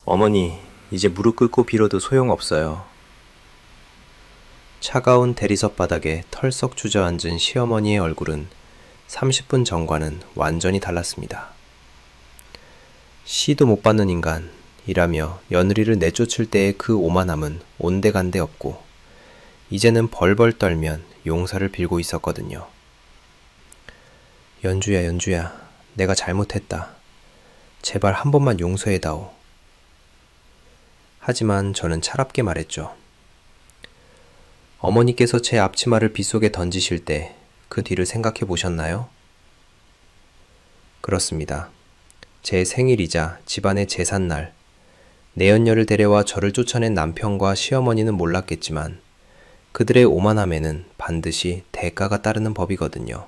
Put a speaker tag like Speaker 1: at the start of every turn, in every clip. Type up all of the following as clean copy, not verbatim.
Speaker 1: 어머니, 이제 무릎 꿇고 빌어도 소용없어요. 차가운 대리석 바닥에 털썩 주저앉은 시어머니의 얼굴은 30분 전과는 완전히 달랐습니다. 시도 못 받는 인간이라며 며느리를 내쫓을 때의 그 오만함은 온데간데 없고 이제는 벌벌 떨면 용서를 빌고 있었거든요. 연주야, 내가 잘못했다. 제발 한 번만 용서해다오. 하지만 저는 차갑게 말했죠. 어머니께서 제 앞치마를 빗속에 던지실 때 그 뒤를 생각해 보셨나요? 그렇습니다. 제 생일이자 집안의 제삿날, 내연녀를 데려와 저를 쫓아낸 남편과 시어머니는 몰랐겠지만 그들의 오만함에는 반드시 대가가 따르는 법이거든요.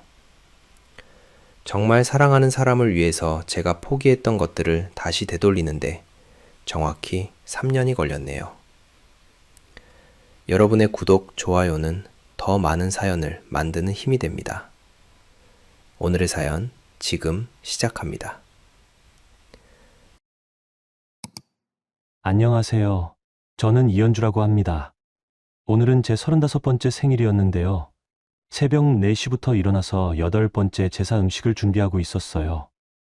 Speaker 1: 정말 사랑하는 사람을 위해서 제가 포기했던 것들을 다시 되돌리는데 정확히 3년이 걸렸네요. 여러분의 구독, 좋아요는 더 많은 사연을 만드는 힘이 됩니다. 오늘의 사연 지금 시작합니다.
Speaker 2: 안녕하세요. 저는 이현주라고 합니다. 오늘은 제 35번째 생일이었는데요. 새벽 4시부터 일어나서 8번째 제사 음식을 준비하고 있었어요.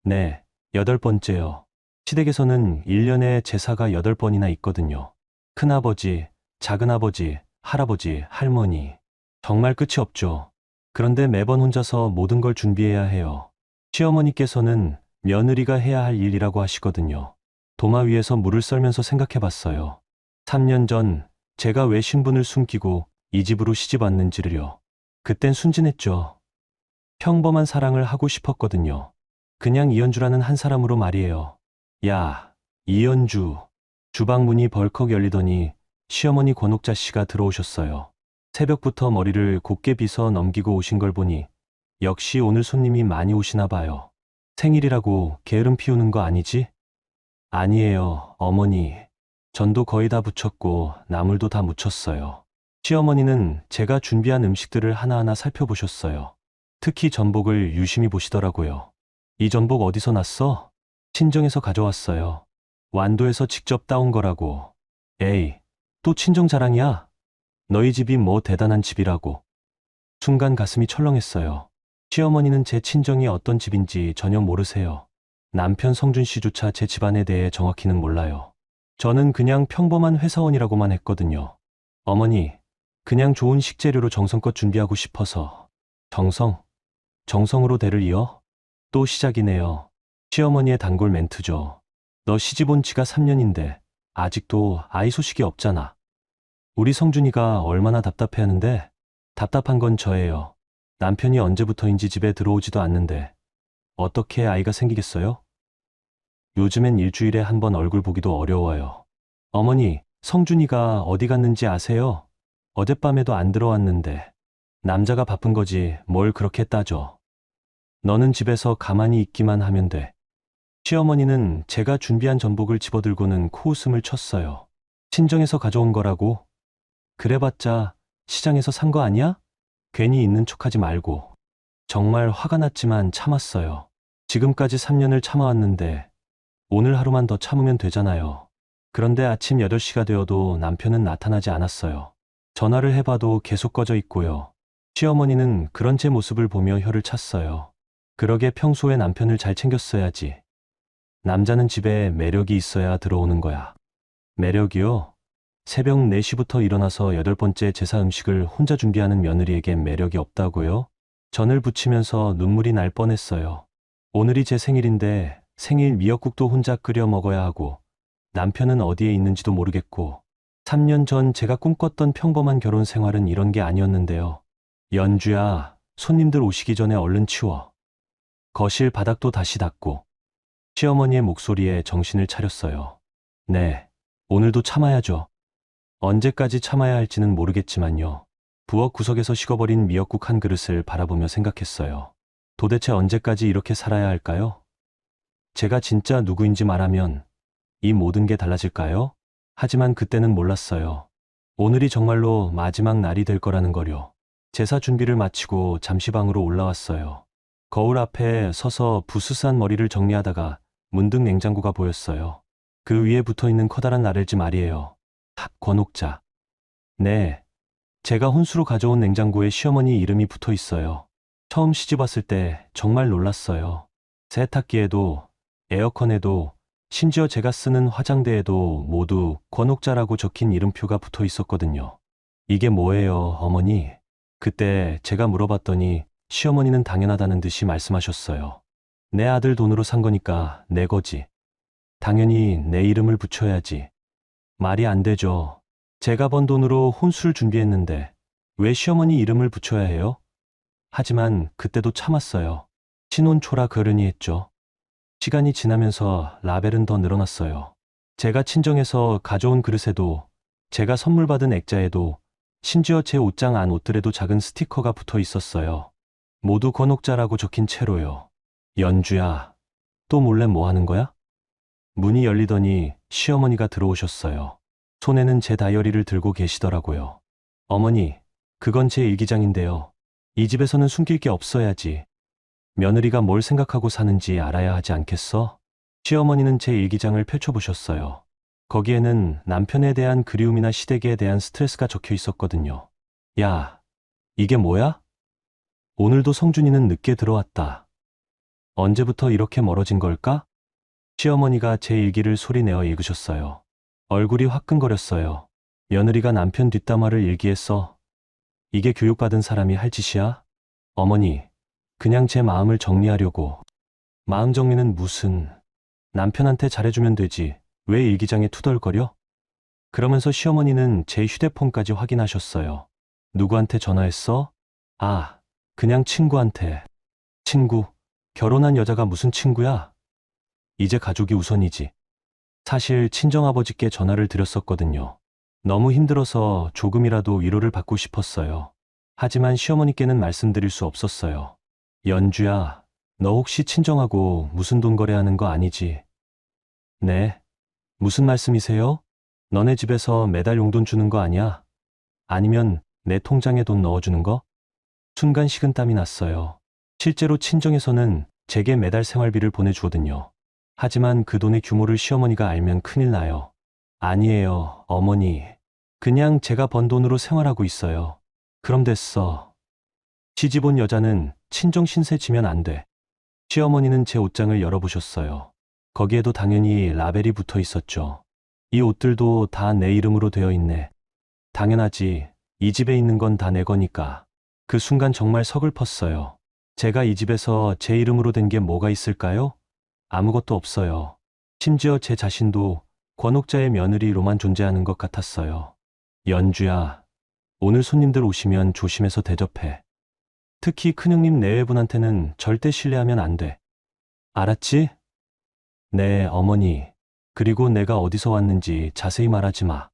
Speaker 2: 네, 8번째요. 시댁에서는 1년에 제사가 8번이나 있거든요. 큰아버지, 작은아버지, 할아버지, 할머니. 정말 끝이 없죠. 그런데 매번 혼자서 모든 걸 준비해야 해요. 시어머니께서는 며느리가 해야 할 일이라고 하시거든요. 도마 위에서 물을 썰면서 생각해 봤어요. 3년 전 제가 왜 신분을 숨기고 이 집으로 시집 왔는지를요. 그땐 순진했죠. 평범한 사랑을 하고 싶었거든요. 그냥 이현주라는 한 사람으로 말이에요. 야, 이현주. 주방 문이 벌컥 열리더니 시어머니 권옥자 씨가 들어오셨어요. 새벽부터 머리를 곱게 빗어 넘기고 오신 걸 보니 역시 오늘 손님이 많이 오시나 봐요. 생일이라고 게으름 피우는 거 아니지? 아니에요, 어머니. 전도 거의 다 부쳤고 나물도 다 무쳤어요. 시어머니는 제가 준비한 음식들을 하나하나 살펴보셨어요. 특히 전복을 유심히 보시더라고요. 이 전복 어디서 났어? 친정에서 가져왔어요. 완도에서 직접 따온 거라고. 에이, 또 친정 자랑이야? 너희 집이 뭐 대단한 집이라고. 순간 가슴이 철렁했어요. 시어머니는 제 친정이 어떤 집인지 전혀 모르세요. 남편 성준 씨조차 제 집안에 대해 정확히는 몰라요. 저는 그냥 평범한 회사원이라고만 했거든요. 어머니, 그냥 좋은 식재료로 정성껏 준비하고 싶어서. 정성으로 대를 이어? 또 시작이네요. 시어머니의 단골 멘트죠. 너 시집 온 지가 3년인데 아직도 아이 소식이 없잖아. 우리 성준이가 얼마나 답답해하는데? 답답한 건 저예요. 남편이 언제부터인지 집에 들어오지도 않는데 어떻게 아이가 생기겠어요? 요즘엔 일주일에 한 번 얼굴 보기도 어려워요. 어머니, 성준이가 어디 갔는지 아세요? 어젯밤에도 안 들어왔는데. 남자가 바쁜 거지 뭘 그렇게 따져. 너는 집에서 가만히 있기만 하면 돼. 시어머니는 제가 준비한 전복을 집어들고는 코웃음을 쳤어요. 친정에서 가져온 거라고? 그래봤자 시장에서 산 거 아니야? 괜히 있는 척하지 말고. 정말 화가 났지만 참았어요. 지금까지 3년을 참아왔는데 오늘 하루만 더 참으면 되잖아요. 그런데 아침 8시가 되어도 남편은 나타나지 않았어요. 전화를 해봐도 계속 꺼져 있고요. 시어머니는 그런 제 모습을 보며 혀를 찼어요. 그러게 평소에 남편을 잘 챙겼어야지. 남자는 집에 매력이 있어야 들어오는 거야. 매력이요? 새벽 4시부터 일어나서 8번째 제사 음식을 혼자 준비하는 며느리에겐 매력이 없다고요? 전을 부치면서 눈물이 날 뻔했어요. 오늘이 제 생일인데 생일 미역국도 혼자 끓여 먹어야 하고 남편은 어디에 있는지도 모르겠고 3년 전 제가 꿈꿨던 평범한 결혼 생활은 이런 게 아니었는데요. 연주야, 손님들 오시기 전에 얼른 치워. 거실 바닥도 다시 닦고. 시어머니의 목소리에 정신을 차렸어요. 네, 오늘도 참아야죠. 언제까지 참아야 할지는 모르겠지만요. 부엌 구석에서 식어버린 미역국 한 그릇을 바라보며 생각했어요. 도대체 언제까지 이렇게 살아야 할까요? 제가 진짜 누구인지 말하면 이 모든 게 달라질까요? 하지만 그때는 몰랐어요. 오늘이 정말로 마지막 날이 될 거라는 걸요. 제사 준비를 마치고 잠시 방으로 올라왔어요. 거울 앞에 서서 부스스한 머리를 정리하다가 문득 냉장고가 보였어요. 그 위에 붙어 있는 커다란 라벨지 말이에요. 권옥자. 네. 제가 혼수로 가져온 냉장고에 시어머니 이름이 붙어 있어요. 처음 시집 왔을 때 정말 놀랐어요. 세탁기에도, 에어컨에도, 심지어 제가 쓰는 화장대에도 모두 권옥자라고 적힌 이름표가 붙어 있었거든요. 이게 뭐예요, 어머니? 그때 제가 물어봤더니 시어머니는 당연하다는 듯이 말씀하셨어요. 내 아들 돈으로 산 거니까 내 거지. 당연히 내 이름을 붙여야지. 말이 안 되죠. 제가 번 돈으로 혼수를 준비했는데 왜 시어머니 이름을 붙여야 해요? 하지만 그때도 참았어요. 신혼초라 그러니 했죠. 시간이 지나면서 라벨은 더 늘어났어요. 제가 친정에서 가져온 그릇에도, 제가 선물 받은 액자에도, 심지어 제 옷장 안 옷들에도 작은 스티커가 붙어 있었어요. 모두 권옥자라고 적힌 채로요. 연주야, 또 몰래 뭐 하는 거야? 문이 열리더니 시어머니가 들어오셨어요. 손에는 제 다이어리를 들고 계시더라고요. 어머니, 그건 제 일기장인데요. 이 집에서는 숨길 게 없어야지. 며느리가 뭘 생각하고 사는지 알아야 하지 않겠어? 시어머니는 제 일기장을 펼쳐보셨어요. 거기에는 남편에 대한 그리움이나 시댁에 대한 스트레스가 적혀 있었거든요. 야, 이게 뭐야? 오늘도 성준이는 늦게 들어왔다. 언제부터 이렇게 멀어진 걸까? 시어머니가 제 일기를 소리내어 읽으셨어요. 얼굴이 화끈거렸어요. 며느리가 남편 뒷담화를 일기에 써. 이게 교육받은 사람이 할 짓이야? 어머니, 그냥 제 마음을 정리하려고. 마음 정리는 무슨. 남편한테 잘해주면 되지. 왜 일기장에 투덜거려? 그러면서 시어머니는 제 휴대폰까지 확인하셨어요. 누구한테 전화했어? 아, 그냥 친구한테. 친구? 결혼한 여자가 무슨 친구야? 이제 가족이 우선이지. 사실 친정아버지께 전화를 드렸었거든요. 너무 힘들어서 조금이라도 위로를 받고 싶었어요. 하지만 시어머니께는 말씀드릴 수 없었어요. 연주야, 너 혹시 친정하고 무슨 돈 거래하는 거 아니지? 네. 무슨 말씀이세요? 너네 집에서 매달 용돈 주는 거 아니야? 아니면 내 통장에 돈 넣어주는 거? 순간 식은땀이 났어요. 실제로 친정에서는 제게 매달 생활비를 보내주거든요. 하지만 그 돈의 규모를 시어머니가 알면 큰일 나요. 아니에요, 어머니. 그냥 제가 번 돈으로 생활하고 있어요. 그럼 됐어. 시집 온 여자는 친정 신세 지면 안 돼. 시어머니는 제 옷장을 열어보셨어요. 거기에도 당연히 라벨이 붙어 있었죠. 이 옷들도 다 내 이름으로 되어 있네. 당연하지. 이 집에 있는 건 다 내 거니까. 그 순간 정말 서글펐어요. 제가 이 집에서 제 이름으로 된 게 뭐가 있을까요? 아무것도 없어요. 심지어 제 자신도 권옥자의 며느리로만 존재하는 것 같았어요. 연주야, 오늘 손님들 오시면 조심해서 대접해. 특히 큰형님 내외분한테는 절대 신뢰하면 안 돼. 알았지? 네, 어머니. 그리고 내가 어디서 왔는지 자세히 말하지 마.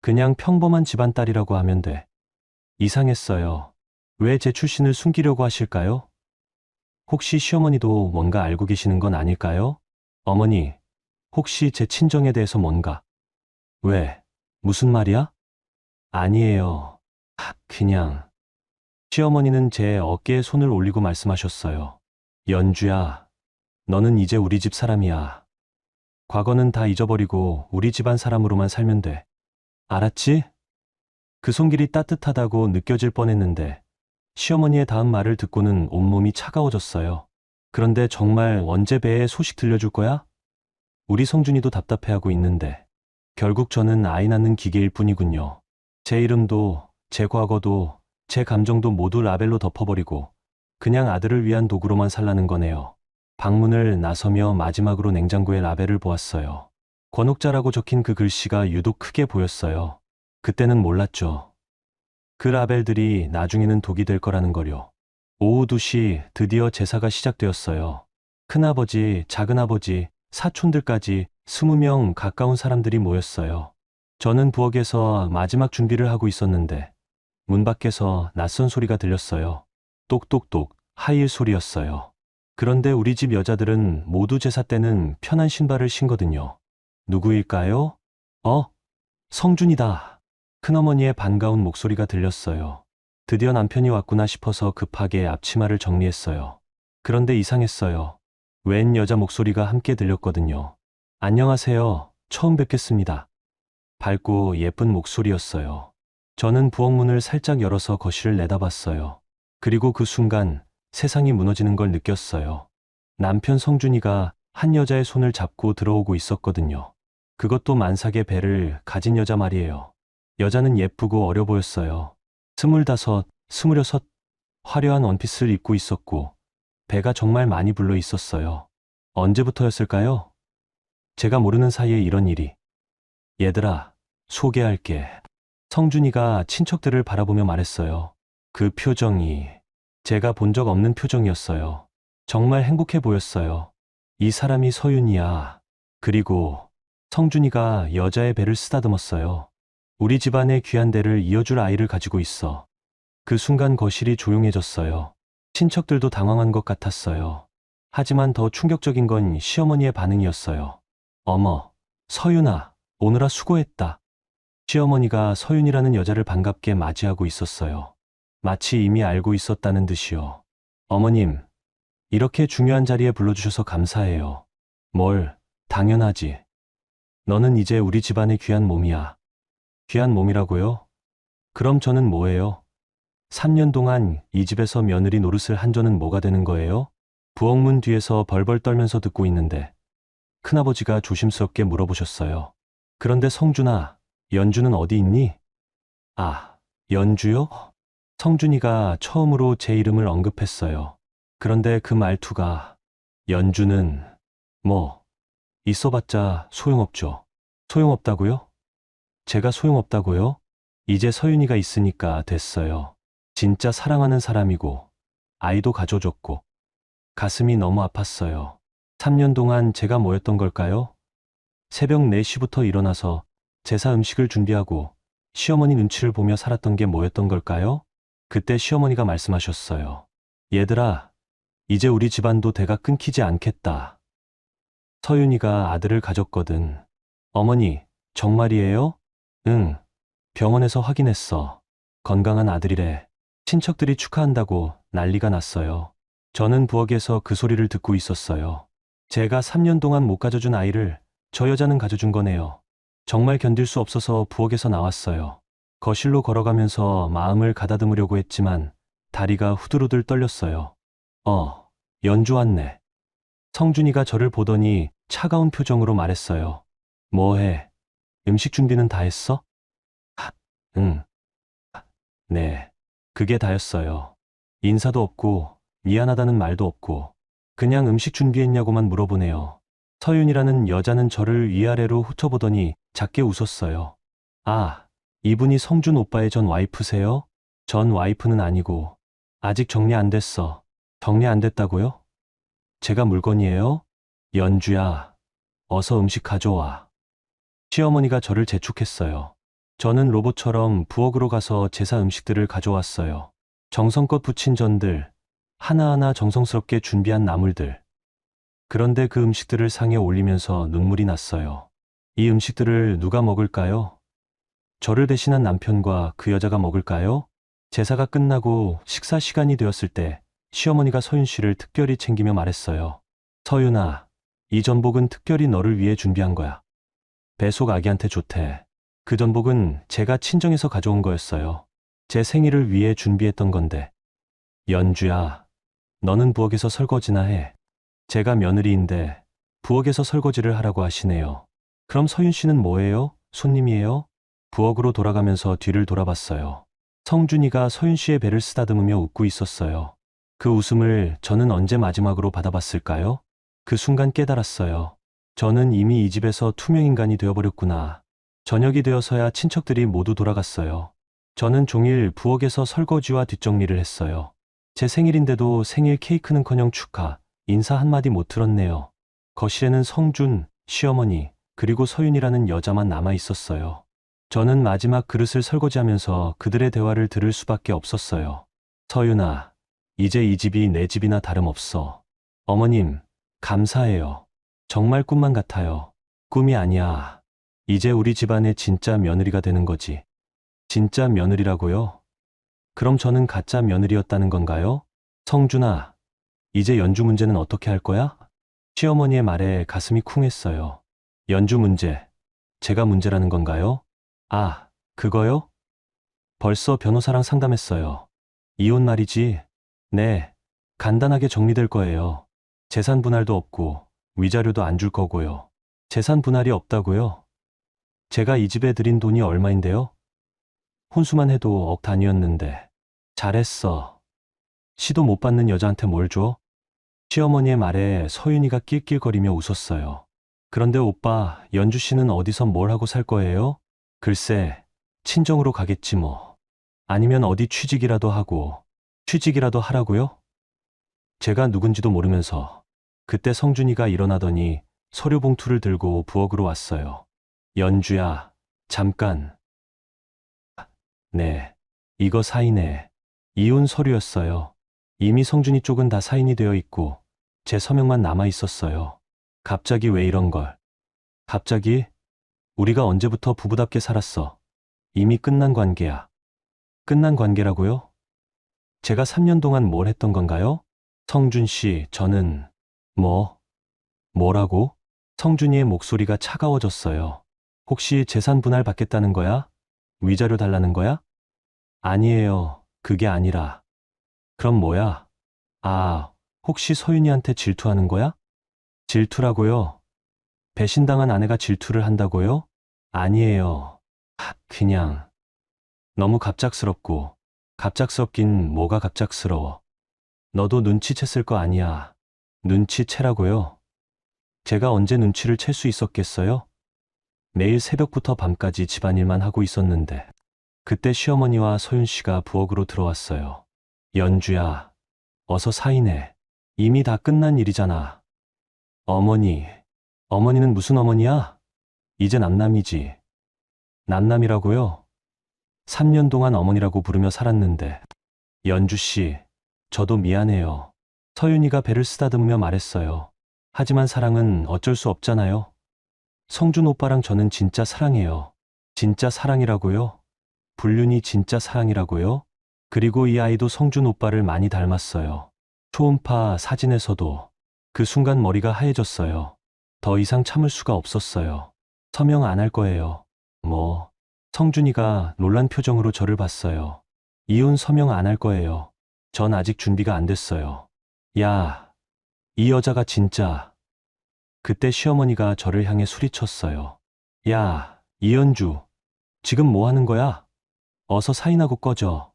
Speaker 2: 그냥 평범한 집안 딸이라고 하면 돼. 이상했어요. 왜 제 출신을 숨기려고 하실까요? 혹시 시어머니도 뭔가 알고 계시는 건 아닐까요? 어머니, 혹시 제 친정에 대해서 뭔가? 왜? 무슨 말이야? 아니에요. 그냥. 시어머니는 제 어깨에 손을 올리고 말씀하셨어요. 연주야, 너는 이제 우리 집 사람이야. 과거는 다 잊어버리고 우리 집안 사람으로만 살면 돼. 알았지? 그 손길이 따뜻하다고 느껴질 뻔했는데 시어머니의 다음 말을 듣고는 온몸이 차가워졌어요. 그런데 정말 언제 배에 소식 들려줄 거야? 우리 성준이도 답답해하고 있는데 결국 저는 아이 낳는 기계일 뿐이군요. 제 이름도 제 과거도 제 감정도 모두 라벨로 덮어버리고 그냥 아들을 위한 도구로만 살라는 거네요. 방문을 나서며 마지막으로 냉장고에 라벨을 보았어요. 권옥자라고 적힌 그 글씨가 유독 크게 보였어요. 그때는 몰랐죠. 그 라벨들이 나중에는 독이 될 거라는 거요. 오후 2시 드디어 제사가 시작되었어요. 큰아버지, 작은아버지, 사촌들까지 20명 가까운 사람들이 모였어요. 저는 부엌에서 마지막 준비를 하고 있었는데 문 밖에서 낯선 소리가 들렸어요. 똑똑똑 하이힐 소리였어요. 그런데 우리 집 여자들은 모두 제사 때는 편한 신발을 신거든요. 누구일까요? 성준이다. 큰어머니의 반가운 목소리가 들렸어요. 드디어 남편이 왔구나 싶어서 급하게 앞치마를 정리했어요. 그런데 이상했어요. 웬 여자 목소리가 함께 들렸거든요. 안녕하세요. 처음 뵙겠습니다. 밝고 예쁜 목소리였어요. 저는 부엌문을 살짝 열어서 거실을 내다봤어요. 그리고 그 순간 세상이 무너지는 걸 느꼈어요. 남편 성준이가 한 여자의 손을 잡고 들어오고 있었거든요. 그것도 만삭의 배를 가진 여자 말이에요. 여자는 예쁘고 어려 보였어요. 25, 26, 화려한 원피스를 입고 있었고 배가 정말 많이 불러 있었어요. 언제부터였을까요? 제가 모르는 사이에 이런 일이. 얘들아, 소개할게. 성준이가 친척들을 바라보며 말했어요. 그 표정이 제가 본 적 없는 표정이었어요. 정말 행복해 보였어요. 이 사람이 서윤이야. 그리고 성준이가 여자의 배를 쓰다듬었어요. 우리 집안의 귀한 대를 이어줄 아이를 가지고 있어. 그 순간 거실이 조용해졌어요. 친척들도 당황한 것 같았어요. 하지만 더 충격적인 건 시어머니의 반응이었어요. 어머, 서윤아, 오느라 수고했다. 시어머니가 서윤이라는 여자를 반갑게 맞이하고 있었어요. 마치 이미 알고 있었다는 듯이요. 어머님, 이렇게 중요한 자리에 불러주셔서 감사해요. 뭘, 당연하지. 너는 이제 우리 집안의 귀한 몸이야. 귀한 몸이라고요? 그럼 저는 뭐예요? 3년 동안 이 집에서 며느리 노릇을 한 저는 뭐가 되는 거예요? 부엌문 뒤에서 벌벌 떨면서 듣고 있는데 큰아버지가 조심스럽게 물어보셨어요. 그런데 성준아, 연주는 어디 있니? 아, 연주요? 성준이가 처음으로 제 이름을 언급했어요. 그런데 그 말투가 연주는 뭐 있어봤자 소용없죠. 소용없다고요? 제가 소용없다고요? 이제 서윤이가 있으니까 됐어요. 진짜 사랑하는 사람이고 아이도 가져줬고 가슴이 너무 아팠어요. 3년 동안 제가 뭐였던 걸까요? 새벽 4시부터 일어나서 제사 음식을 준비하고 시어머니 눈치를 보며 살았던 게 뭐였던 걸까요? 그때 시어머니가 말씀하셨어요. 얘들아, 이제 우리 집안도 대가 끊기지 않겠다. 서윤이가 아들을 가졌거든. 어머니, 정말이에요? 응, 병원에서 확인했어. 건강한 아들이래. 친척들이 축하한다고 난리가 났어요. 저는 부엌에서 그 소리를 듣고 있었어요. 제가 3년 동안 못 가져준 아이를 저 여자는 가져준 거네요. 정말 견딜 수 없어서 부엌에서 나왔어요. 거실로 걸어가면서 마음을 가다듬으려고 했지만 다리가 후들후들 떨렸어요. 연주 왔네. 성준이가 저를 보더니 차가운 표정으로 말했어요. 뭐해? 음식 준비는 다 했어? 응. 네. 그게 다였어요. 인사도 없고 미안하다는 말도 없고 그냥 음식 준비했냐고만 물어보네요. 서윤이라는 여자는 저를 위아래로 훑어보더니 작게 웃었어요. 아, 이분이 성준 오빠의 전 와이프세요? 전 와이프는 아니고 아직 정리 안 됐어. 정리 안 됐다고요? 제가 물건이에요? 연주야, 어서 음식 가져와. 시어머니가 저를 재촉했어요. 저는 로봇처럼 부엌으로 가서 제사 음식들을 가져왔어요. 정성껏 부친 전들, 하나하나 정성스럽게 준비한 나물들. 그런데 그 음식들을 상에 올리면서 눈물이 났어요. 이 음식들을 누가 먹을까요? 저를 대신한 남편과 그 여자가 먹을까요? 제사가 끝나고 식사 시간이 되었을 때 시어머니가 서윤 씨를 특별히 챙기며 말했어요. 서윤아, 이 전복은 특별히 너를 위해 준비한 거야. 배속 아기한테 좋대. 그 전복은 제가 친정에서 가져온 거였어요. 제 생일을 위해 준비했던 건데. 연주야, 너는 부엌에서 설거지나 해. 제가 며느리인데 부엌에서 설거지를 하라고 하시네요. 그럼 서윤 씨는 뭐예요? 손님이에요? 부엌으로 돌아가면서 뒤를 돌아봤어요. 성준이가 서윤 씨의 배를 쓰다듬으며 웃고 있었어요. 그 웃음을 저는 언제 마지막으로 받아봤을까요? 그 순간 깨달았어요. 저는 이미 이 집에서 투명인간이 되어버렸구나. 저녁이 되어서야 친척들이 모두 돌아갔어요. 저는 종일 부엌에서 설거지와 뒷정리를 했어요. 제 생일인데도 생일 케이크는커녕 축하, 인사 한마디 못 들었네요. 거실에는 성준, 시어머니, 그리고 서윤이라는 여자만 남아 있었어요. 저는 마지막 그릇을 설거지하면서 그들의 대화를 들을 수밖에 없었어요. 서윤아, 이제 이 집이 내 집이나 다름없어. 어머님, 감사해요. 정말 꿈만 같아요. 꿈이 아니야. 이제 우리 집안의 진짜 며느리가 되는 거지. 진짜 며느리라고요? 그럼 저는 가짜 며느리였다는 건가요? 성준아, 이제 연주 문제는 어떻게 할 거야? 시어머니의 말에 가슴이 쿵했어요. 연주 문제, 제가 문제라는 건가요? 아, 그거요? 벌써 변호사랑 상담했어요. 이혼 말이지. 네, 간단하게 정리될 거예요. 재산 분할도 없고 위자료도 안 줄 거고요. 재산 분할이 없다고요? 제가 이 집에 들인 돈이 얼마인데요? 혼수만 해도 억 단위였는데. 잘했어. 시도 못 받는 여자한테 뭘 줘? 시어머니의 말에 서윤이가 낄낄거리며 웃었어요. 그런데 오빠, 연주 씨는 어디서 뭘 하고 살 거예요? 글쎄, 친정으로 가겠지 뭐. 아니면 어디 취직이라도 하고. 취직이라도 하라고요? 제가 누군지도 모르면서 그때 성준이가 일어나더니 서류 봉투를 들고 부엌으로 왔어요. 연주야, 잠깐. 네, 이거 사인해. 이혼 서류였어요. 이미 성준이 쪽은 다 사인이 되어 있고 제 서명만 남아 있었어요. 갑자기 왜 이런 걸? 갑자기? 우리가 언제부터 부부답게 살았어. 이미 끝난 관계야. 끝난 관계라고요? 제가 3년 동안 뭘 했던 건가요? 성준 씨, 저는 뭐라고? 성준이의 목소리가 차가워졌어요. 혹시 재산 분할 받겠다는 거야? 위자료 달라는 거야? 아니에요. 그게 아니라. 그럼 뭐야? 아, 혹시 서윤이한테 질투하는 거야? 질투라고요? 배신당한 아내가 질투를 한다고요? 아니에요. 그냥 너무 갑작스럽고 갑작스럽긴 뭐가 갑작스러워. 너도 눈치챘을 거 아니야. 눈치채라고요? 제가 언제 눈치를 챌 수 있었겠어요? 매일 새벽부터 밤까지 집안일만 하고 있었는데 그때 시어머니와 소윤 씨가 부엌으로 들어왔어요. 연주야, 어서 사인해. 이미 다 끝난 일이잖아. 어머니는 무슨 어머니야? 이제 남남이지. 남남이라고요? 3년 동안 어머니라고 부르며 살았는데. 연주 씨, 저도 미안해요. 서윤이가 배를 쓰다듬으며 말했어요. 하지만 사랑은 어쩔 수 없잖아요. 성준 오빠랑 저는 진짜 사랑해요. 진짜 사랑이라고요? 불륜이 진짜 사랑이라고요? 그리고 이 아이도 성준 오빠를 많이 닮았어요. 초음파 사진에서도. 그 순간 머리가 하얘졌어요. 더 이상 참을 수가 없었어요. 서명 안 할 거예요. 성준이가 놀란 표정으로 저를 봤어요. 이혼 서명 안 할 거예요. 전 아직 준비가 안 됐어요. 야, 이 여자가 진짜. 그때 시어머니가 저를 향해 소리쳤어요. 야, 이연주, 지금 뭐 하는 거야? 어서 사인하고 꺼져.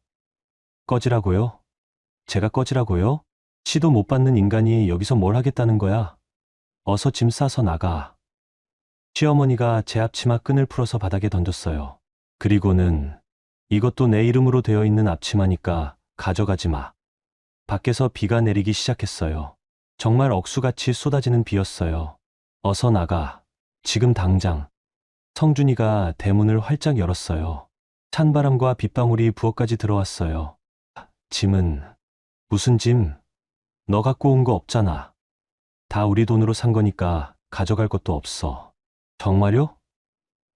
Speaker 2: 꺼지라고요? 제가 꺼지라고요? 시도 못 받는 인간이 여기서 뭘 하겠다는 거야? 어서 짐 싸서 나가. 시어머니가 제 앞치마 끈을 풀어서 바닥에 던졌어요. 그리고는 이것도 내 이름으로 되어 있는 앞치마니까 가져가지 마. 밖에서 비가 내리기 시작했어요. 정말 억수같이 쏟아지는 비였어요. 어서 나가. 지금 당장. 성준이가 대문을 활짝 열었어요. 찬바람과 빗방울이 부엌까지 들어왔어요. 짐은 무슨 짐? 너 갖고 온 거 없잖아. 다 우리 돈으로 산 거니까 가져갈 것도 없어. 정말요?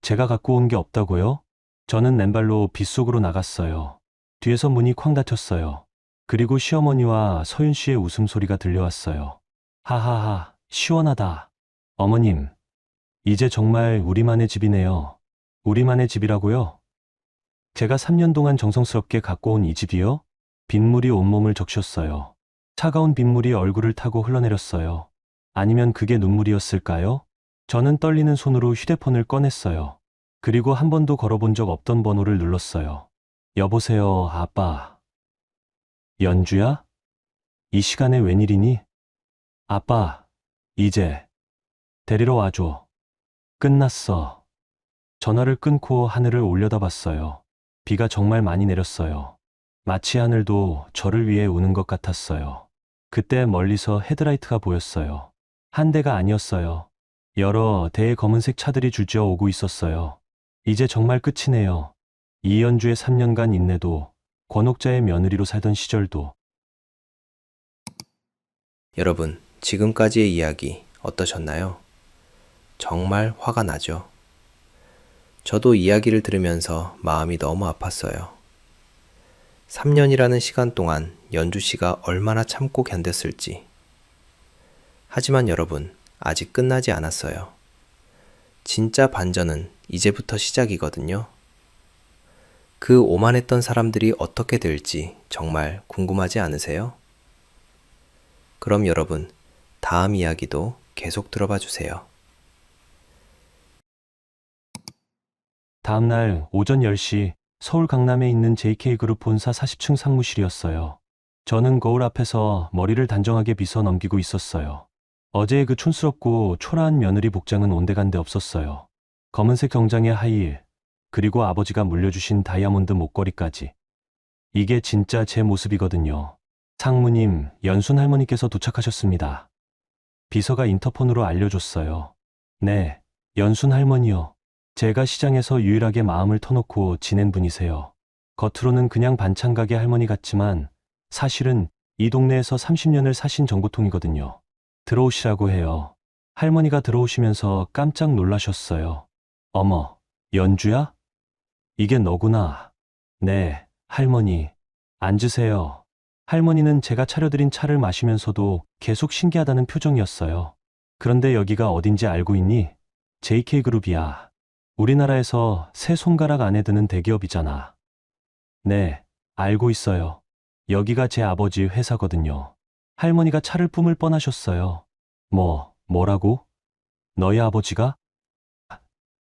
Speaker 2: 제가 갖고 온 게 없다고요? 저는 맨발로 빗속으로 나갔어요. 뒤에서 문이 쾅 닫혔어요. 그리고 시어머니와 서윤 씨의 웃음소리가 들려왔어요. 하하하, 시원하다. 어머님, 이제 정말 우리만의 집이네요. 우리만의 집이라고요? 제가 3년 동안 정성스럽게 갖고 온 이 집이요? 빗물이 온몸을 적셨어요. 차가운 빗물이 얼굴을 타고 흘러내렸어요. 아니면 그게 눈물이었을까요? 저는 떨리는 손으로 휴대폰을 꺼냈어요. 그리고 한 번도 걸어본 적 없던 번호를 눌렀어요. 여보세요, 아빠. 연주야? 이 시간에 웬일이니? 아빠, 이제 데리러 와줘. 끝났어. 전화를 끊고 하늘을 올려다봤어요. 비가 정말 많이 내렸어요. 마치 하늘도 저를 위해 우는 것 같았어요. 그때 멀리서 헤드라이트가 보였어요. 한 대가 아니었어요. 여러 대의 검은색 차들이 줄지어 오고 있었어요. 이제 정말 끝이네요. 이연주의 3년간 인내도, 권옥자의 며느리로 살던 시절도.
Speaker 1: 여러분, 지금까지의 이야기 어떠셨나요? 정말 화가 나죠? 저도 이야기를 들으면서 마음이 너무 아팠어요. 3년이라는 시간 동안 연주 씨가 얼마나 참고 견뎠을지. 하지만 여러분, 아직 끝나지 않았어요. 진짜 반전은 이제부터 시작이거든요. 그 오만했던 사람들이 어떻게 될지 정말 궁금하지 않으세요? 그럼 여러분, 다음 이야기도 계속 들어봐 주세요.
Speaker 2: 다음 날 오전 10시 서울 강남에 있는 JK그룹 본사 40층 상무실이었어요. 저는 거울 앞에서 머리를 단정하게 빗어 넘기고 있었어요. 어제의 그 촌스럽고 초라한 며느리 복장은 온데간데 없었어요. 검은색 정장에 하이힐, 그리고 아버지가 물려주신 다이아몬드 목걸이까지. 이게 진짜 제 모습이거든요. 상무님, 연순 할머니께서 도착하셨습니다. 비서가 인터폰으로 알려줬어요. 네, 연순 할머니요. 제가 시장에서 유일하게 마음을 터놓고 지낸 분이세요. 겉으로는 그냥 반찬 가게 할머니 같지만 사실은 이 동네에서 30년을 사신 정보통이거든요. 들어오시라고 해요. 할머니가 들어오시면서 깜짝 놀라셨어요. 어머, 연주야? 이게 너구나. 네, 할머니. 앉으세요. 할머니는 제가 차려드린 차를 마시면서도 계속 신기하다는 표정이었어요. 그런데 여기가 어딘지 알고 있니? JK그룹이야. 우리나라에서 세 손가락 안에 드는 대기업이잖아. 네, 알고 있어요. 여기가 제 아버지 회사거든요. 할머니가 차를 뿜을 뻔하셨어요. 뭐라고? 너희 아버지가?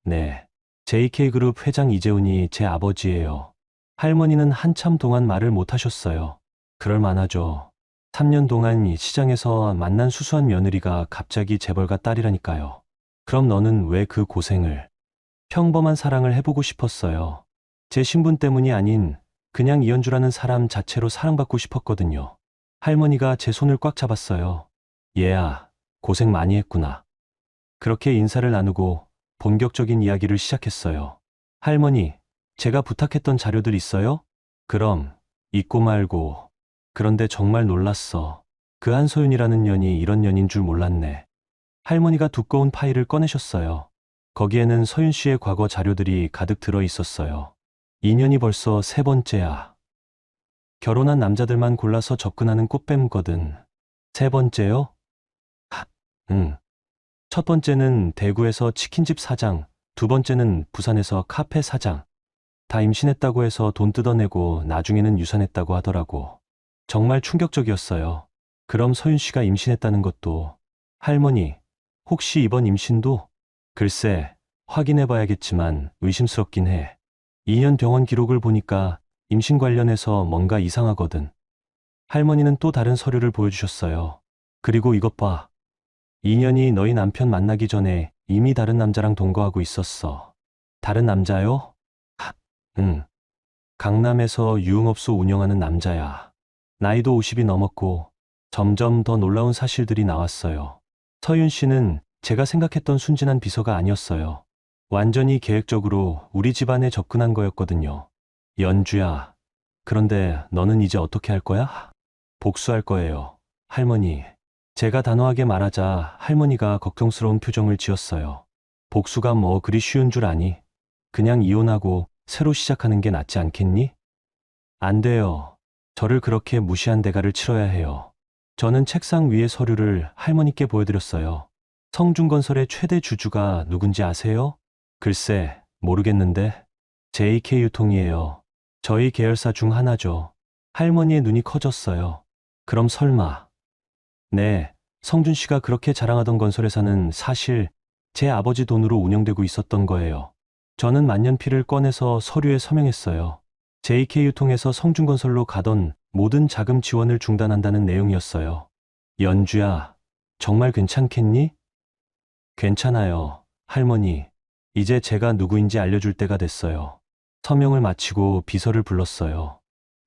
Speaker 2: 네. JK그룹 회장 이재훈이 제 아버지예요. 할머니는 한참 동안 말을 못 하셨어요. 그럴 만하죠. 3년 동안 이 시장에서 만난 수수한 며느리가 갑자기 재벌가 딸이라니까요. 그럼 너는 왜 그 고생을? 평범한 사랑을 해보고 싶었어요. 제 신분 때문이 아닌 그냥 이현주라는 사람 자체로 사랑받고 싶었거든요. 할머니가 제 손을 꽉 잡았어요. 얘야, 고생 많이 했구나. 그렇게 인사를 나누고 본격적인 이야기를 시작했어요. 할머니, 제가 부탁했던 자료들 있어요? 그럼, 있고 말고. 그런데 정말 놀랐어. 그 한소윤이라는 년이 이런 년인 줄 몰랐네. 할머니가 두꺼운 파일을 꺼내셨어요. 거기에는 서윤 씨의 과거 자료들이 가득 들어 있었어요. 2년이 벌써 세 번째야. 결혼한 남자들만 골라서 접근하는 꽃뱀거든. 세 번째요? 응. 첫 번째는 대구에서 치킨집 사장, 두 번째는 부산에서 카페 사장. 다 임신했다고 해서 돈 뜯어내고 나중에는 유산했다고 하더라고. 정말 충격적이었어요. 그럼 서윤 씨가 임신했다는 것도. 할머니, 혹시 이번 임신도? 글쎄, 확인해봐야겠지만 의심스럽긴 해. 2년 병원 기록을 보니까 임신 관련해서 뭔가 이상하거든. 할머니는 또 다른 서류를 보여주셨어요. 그리고 이것 봐. 2년이 너희 남편 만나기 전에 이미 다른 남자랑 동거하고 있었어. 다른 남자요? 응. 강남에서 유흥업소 운영하는 남자야. 나이도 50이 넘었고 점점 더 놀라운 사실들이 나왔어요. 서윤 씨는 제가 생각했던 순진한 비서가 아니었어요. 완전히 계획적으로 우리 집안에 접근한 거였거든요. 연주야. 그런데 너는 이제 어떻게 할 거야? 복수할 거예요. 할머니. 제가 단호하게 말하자 할머니가 걱정스러운 표정을 지었어요. 복수가 뭐 그리 쉬운 줄 아니? 그냥 이혼하고 새로 시작하는 게 낫지 않겠니? 안 돼요. 저를 그렇게 무시한 대가를 치러야 해요. 저는 책상 위의 서류를 할머니께 보여드렸어요. 성준건설의 최대 주주가 누군지 아세요? 글쎄, 모르겠는데. JK유통이에요. 저희 계열사 중 하나죠. 할머니의 눈이 커졌어요. 그럼 설마. 네, 성준 씨가 그렇게 자랑하던 건설회사는 사실 제 아버지 돈으로 운영되고 있었던 거예요. 저는 만년필을 꺼내서 서류에 서명했어요. JK유통에서 성준건설로 가던 모든 자금 지원을 중단한다는 내용이었어요. 연주야, 정말 괜찮겠니? 괜찮아요, 할머니. 이제 제가 누구인지 알려줄 때가 됐어요. 서명을 마치고 비서를 불렀어요.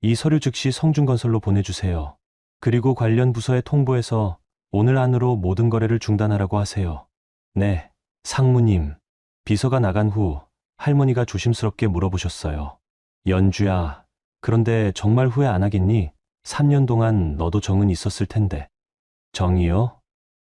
Speaker 2: 이 서류 즉시 성준건설로 보내주세요. 그리고 관련 부서에 통보해서 오늘 안으로 모든 거래를 중단하라고 하세요. 네, 상무님. 비서가 나간 후 할머니가 조심스럽게 물어보셨어요. 연주야, 그런데 정말 후회 안 하겠니? 3년 동안 너도 정은 있었을 텐데. 정이요?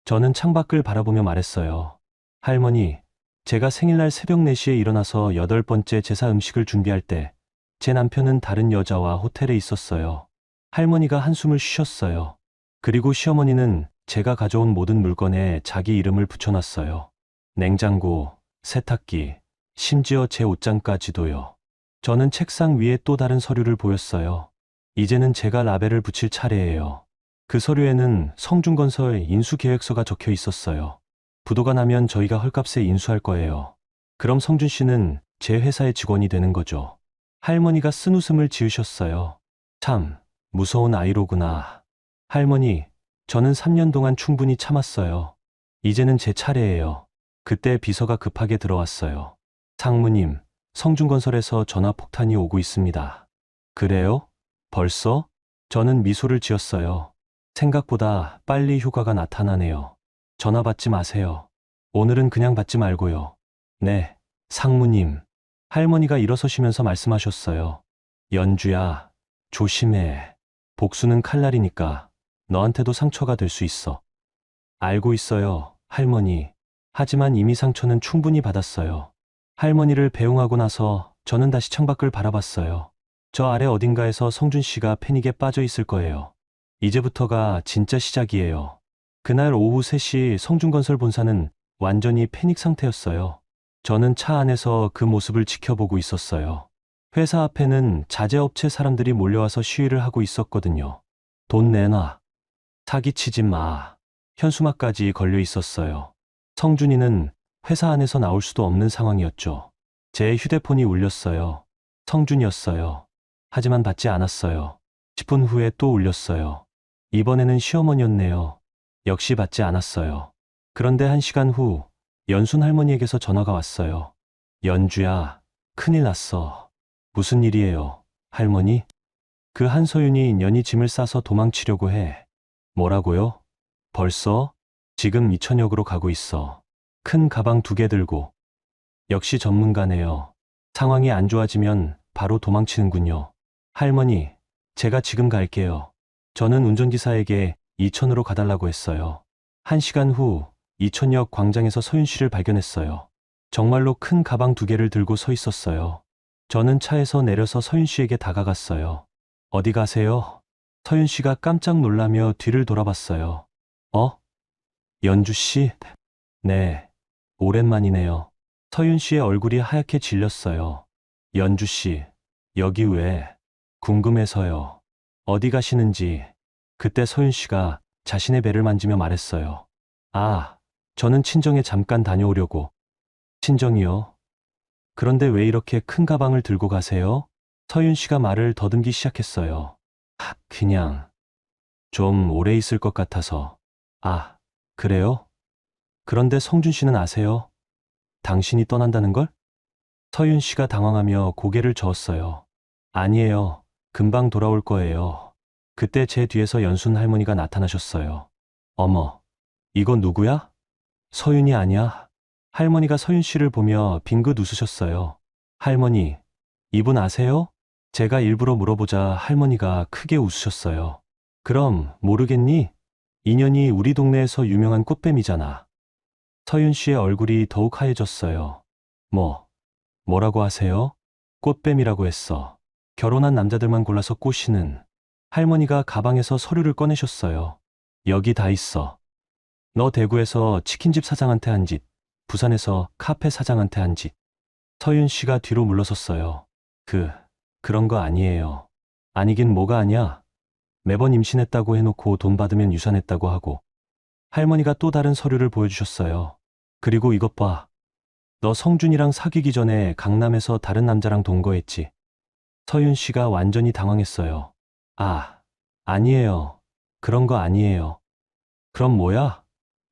Speaker 2: 저는 창밖을 바라보며 말했어요. 할머니, 제가 생일날 새벽 4시에 일어나서 8번째 제사 음식을 준비할 때 제 남편은 다른 여자와 호텔에 있었어요. 할머니가 한숨을 쉬셨어요. 그리고 시어머니는 제가 가져온 모든 물건에 자기 이름을 붙여놨어요. 냉장고, 세탁기, 심지어 제 옷장까지도요. 저는 책상 위에 또 다른 서류를 보였어요. 이제는 제가 라벨을 붙일 차례예요. 그 서류에는 성준건설 인수계획서가 적혀 있었어요. 부도가 나면 저희가 헐값에 인수할 거예요. 그럼 성준 씨는 제 회사의 직원이 되는 거죠. 할머니가 쓴웃음을 지으셨어요. 참, 무서운 아이로구나. 할머니, 저는 3년 동안 충분히 참았어요. 이제는 제 차례예요. 그때 비서가 급하게 들어왔어요. 상무님, 성준건설에서 전화 폭탄이 오고 있습니다. 그래요? 벌써? 저는 미소를 지었어요. 생각보다 빨리 휴가가 나타나네요. 전화 받지 마세요. 오늘은 그냥 받지 말고요. 네, 상무님. 할머니가 일어서시면서 말씀하셨어요. 연주야, 조심해. 복수는 칼날이니까 너한테도 상처가 될 수 있어. 알고 있어요, 할머니. 하지만 이미 상처는 충분히 받았어요. 할머니를 배웅하고 나서 저는 다시 창밖을 바라봤어요. 저 아래 어딘가에서 성준 씨가 패닉에 빠져 있을 거예요. 이제부터가 진짜 시작이에요. 그날 오후 3시 성준건설 본사는 완전히 패닉 상태였어요. 저는 차 안에서 그 모습을 지켜보고 있었어요. 회사 앞에는 자재업체 사람들이 몰려와서 시위를 하고 있었거든요. 돈 내놔. 사기치지 마. 현수막까지 걸려 있었어요. 성준이는 회사 안에서 나올 수도 없는 상황이었죠. 제 휴대폰이 울렸어요. 성준이었어요. 하지만 받지 않았어요. 10분 후에 또 울렸어요. 이번에는 시어머니였네요. 역시 받지 않았어요. 그런데 1시간 후 연순 할머니에게서 전화가 왔어요. 연주야, 큰일 났어. 무슨 일이에요, 할머니? 그 한서윤이 년이 짐을 싸서 도망치려고 해. 뭐라고요? 벌써? 지금 이천역으로 가고 있어. 큰 가방 2개 들고. 역시 전문가네요. 상황이 안 좋아지면 바로 도망치는군요. 할머니, 제가 지금 갈게요. 저는 운전기사에게 이천으로 가달라고 했어요. 1시간 후 이천역 광장에서 서윤 씨를 발견했어요. 정말로 큰 가방 2개를 들고 서 있었어요. 저는 차에서 내려서 서윤 씨에게 다가갔어요. 어디 가세요? 서윤 씨가 깜짝 놀라며 뒤를 돌아봤어요. 연주 씨? 네, 오랜만이네요. 서윤 씨의 얼굴이 하얗게 질렸어요. 연주 씨, 여기 왜? 궁금해서요. 어디 가시는지. 그때 서윤 씨가 자신의 배를 만지며 말했어요. 아, 저는 친정에 잠깐 다녀오려고. 친정이요? 그런데 왜 이렇게 큰 가방을 들고 가세요? 서윤 씨가 말을 더듬기 시작했어요. 그냥 좀 오래 있을 것 같아서. 아, 그래요? 그런데 성준 씨는 아세요? 당신이 떠난다는 걸? 서윤 씨가 당황하며 고개를 저었어요. 아니에요. 금방 돌아올 거예요. 그때 제 뒤에서 연순 할머니가 나타나셨어요. 어머, 이건 누구야? 서윤이 아니야? 할머니가 서윤 씨를 보며 빙긋 웃으셨어요. 할머니, 이분 아세요? 제가 일부러 물어보자 할머니가 크게 웃으셨어요. 그럼 모르겠니? 인연이 우리 동네에서 유명한 꽃뱀이잖아. 서윤 씨의 얼굴이 더욱 하얘졌어요. 뭐라고 하세요? 꽃뱀이라고 했어. 결혼한 남자들만 골라서 꼬시는. 할머니가 가방에서 서류를 꺼내셨어요. 여기 다 있어. 너 대구에서 치킨집 사장한테 한 짓, 부산에서 카페 사장한테 한 짓. 서윤 씨가 뒤로 물러섰어요. 그런 거 아니에요. 아니긴 뭐가 아니야. 매번 임신했다고 해놓고 돈 받으면 유산했다고 하고. 할머니가 또 다른 서류를 보여주셨어요. 그리고 이것 봐. 너 성준이랑 사귀기 전에 강남에서 다른 남자랑 동거했지. 서윤 씨가 완전히 당황했어요. 아니에요. 그런 거 아니에요. 그럼 뭐야?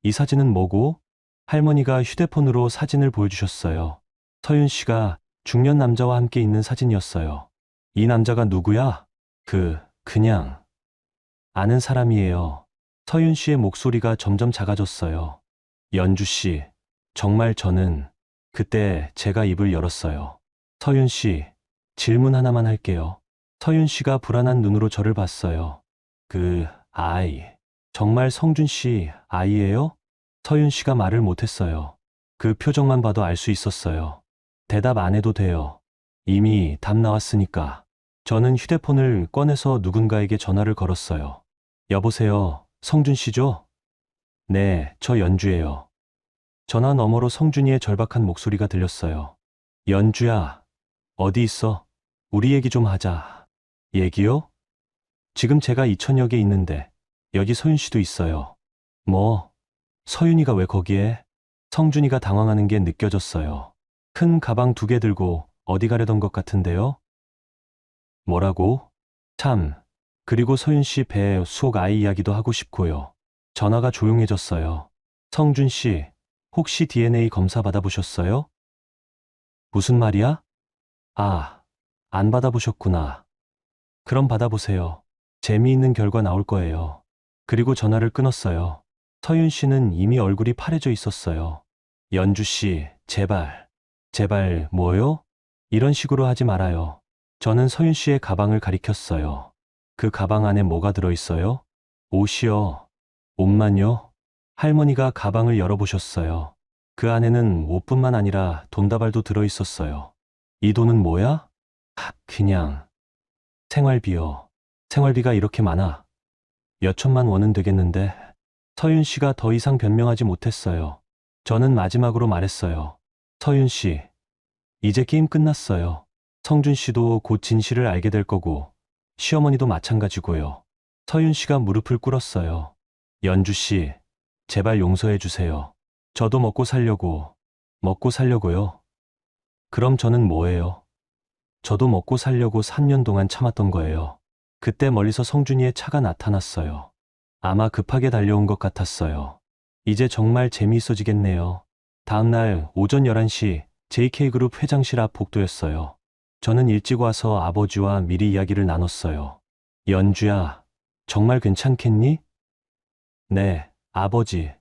Speaker 2: 이 사진은 뭐고? 할머니가 휴대폰으로 사진을 보여주셨어요. 서윤 씨가 중년 남자와 함께 있는 사진이었어요. 이 남자가 누구야? 그냥 아는 사람이에요. 서윤 씨의 목소리가 점점 작아졌어요. 연주 씨, 정말 저는 그때 제가 입을 열었어요. 서윤 씨, 질문 하나만 할게요. 서윤 씨가 불안한 눈으로 저를 봤어요. 아이, 정말 성준 씨 아이예요? 서윤 씨가 말을 못했어요. 그 표정만 봐도 알 수 있었어요. 대답 안 해도 돼요. 이미 답 나왔으니까. 저는 휴대폰을 꺼내서 누군가에게 전화를 걸었어요. 여보세요, 성준 씨죠? 네, 저 연주예요. 전화 너머로 성준이의 절박한 목소리가 들렸어요. 연주야, 어디 있어? 우리 얘기 좀 하자. 얘기요? 지금 제가 이천역에 있는데 여기 서윤 씨도 있어요. 뭐, 서윤이가 왜 거기에? 성준이가 당황하는 게 느껴졌어요. 큰 가방 2개 들고 어디 가려던 것 같은데요? 뭐라고? 참, 그리고 서윤 씨 배 수옥 아이 이야기도 하고 싶고요. 전화가 조용해졌어요. 성준 씨, 혹시 DNA 검사 받아보셨어요? 무슨 말이야? 아, 안 받아보셨구나. 그럼 받아보세요. 재미있는 결과 나올 거예요. 그리고 전화를 끊었어요. 서윤 씨는 이미 얼굴이 파래져 있었어요. 연주 씨, 제발. 제발, 뭐요? 이런 식으로 하지 말아요. 저는 서윤 씨의 가방을 가리켰어요. 그 가방 안에 뭐가 들어있어요? 옷이요. 옷만요? 할머니가 가방을 열어보셨어요. 그 안에는 옷뿐만 아니라 돈다발도 들어있었어요. 이 돈은 뭐야? 그냥 생활비요. 생활비가 이렇게 많아. 몇 천만 원은 되겠는데. 서윤 씨가 더 이상 변명하지 못했어요. 저는 마지막으로 말했어요. 서윤 씨, 이제 게임 끝났어요. 성준 씨도 곧 진실을 알게 될 거고, 시어머니도 마찬가지고요. 서윤 씨가 무릎을 꿇었어요. 연주 씨, 제발 용서해 주세요. 저도 먹고 살려고요. 그럼 저는 뭐예요? 저도 먹고 살려고 3년 동안 참았던 거예요. 그때 멀리서 성준이의 차가 나타났어요. 아마 급하게 달려온 것 같았어요. 이제 정말 재미있어지겠네요. 다음날 오전 11시 JK그룹 회장실 앞 복도였어요. 저는 일찍 와서 아버지와 미리 이야기를 나눴어요. 연주야, 정말 괜찮겠니? 네, 아버지.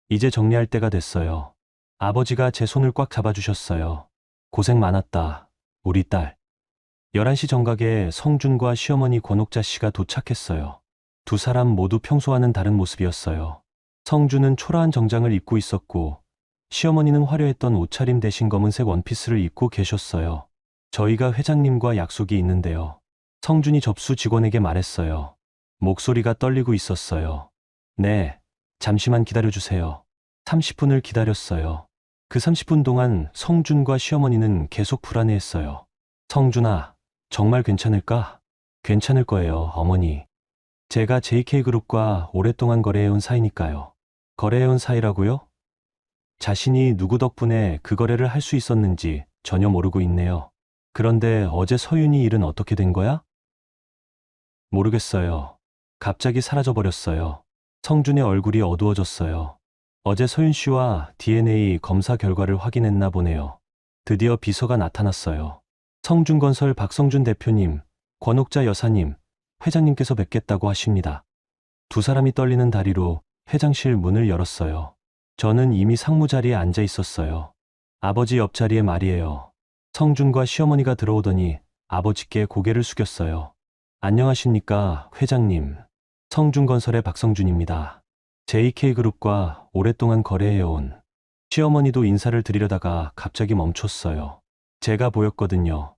Speaker 2: 이제 정리할 때가 됐어요. 아버지가 제 손을 꽉 잡아주셨어요. 고생 많았다, 우리 딸. 11시 정각에 성준과 시어머니 권옥자 씨가 도착했어요. 두 사람 모두 평소와는 다른 모습이었어요. 성준은 초라한 정장을 입고 있었고, 시어머니는 화려했던 옷차림 대신 검은색 원피스를 입고 계셨어요. 저희가 회장님과 약속이 있는데요. 성준이 접수 직원에게 말했어요. 목소리가 떨리고 있었어요. 네, 잠시만 기다려주세요. 30분을 기다렸어요. 그 30분 동안 성준과 시어머니는 계속 불안해했어요. 성준아, 정말 괜찮을까? 괜찮을 거예요, 어머니. 제가 JK그룹과 오랫동안 거래해온 사이니까요. 거래해온 사이라고요? 자신이 누구 덕분에 그 거래를 할 수 있었는지 전혀 모르고 있네요. 그런데 어제 서윤이 일은 어떻게 된 거야? 모르겠어요. 갑자기 사라져버렸어요. 성준의 얼굴이 어두워졌어요. 어제 서윤 씨와 DNA 검사 결과를 확인했나 보네요. 드디어 비서가 나타났어요. 성준건설 박성준 대표님, 권옥자 여사님, 회장님께서 뵙겠다고 하십니다. 두 사람이 떨리는 다리로 회장실 문을 열었어요. 저는 이미 상무 자리에 앉아 있었어요. 아버지 옆자리에 말이에요. 성준과 시어머니가 들어오더니 아버지께 고개를 숙였어요. 안녕하십니까, 회장님. 성준건설의 박성준입니다. JK그룹과 오랫동안 거래해온. 시어머니도 인사를 드리려다가 갑자기 멈췄어요. 제가 보였거든요.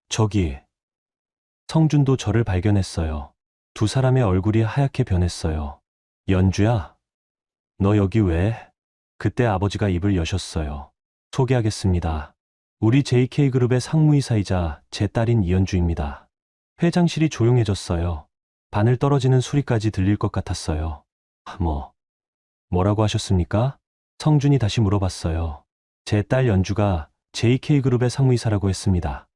Speaker 2: 저기. 성준도 저를 발견했어요. 두 사람의 얼굴이 하얗게 변했어요. 연주야? 너 여기 왜? 그때 아버지가 입을 여셨어요. 소개하겠습니다. 우리 JK그룹의 상무이사이자 제 딸인 이연주입니다. 회장실이 조용해졌어요. 바늘 떨어지는 소리까지 들릴 것 같았어요. 뭐라고 하셨습니까? 성준이 다시 물어봤어요. 제 딸 연주가 JK그룹의 상무이사라고 했습니다.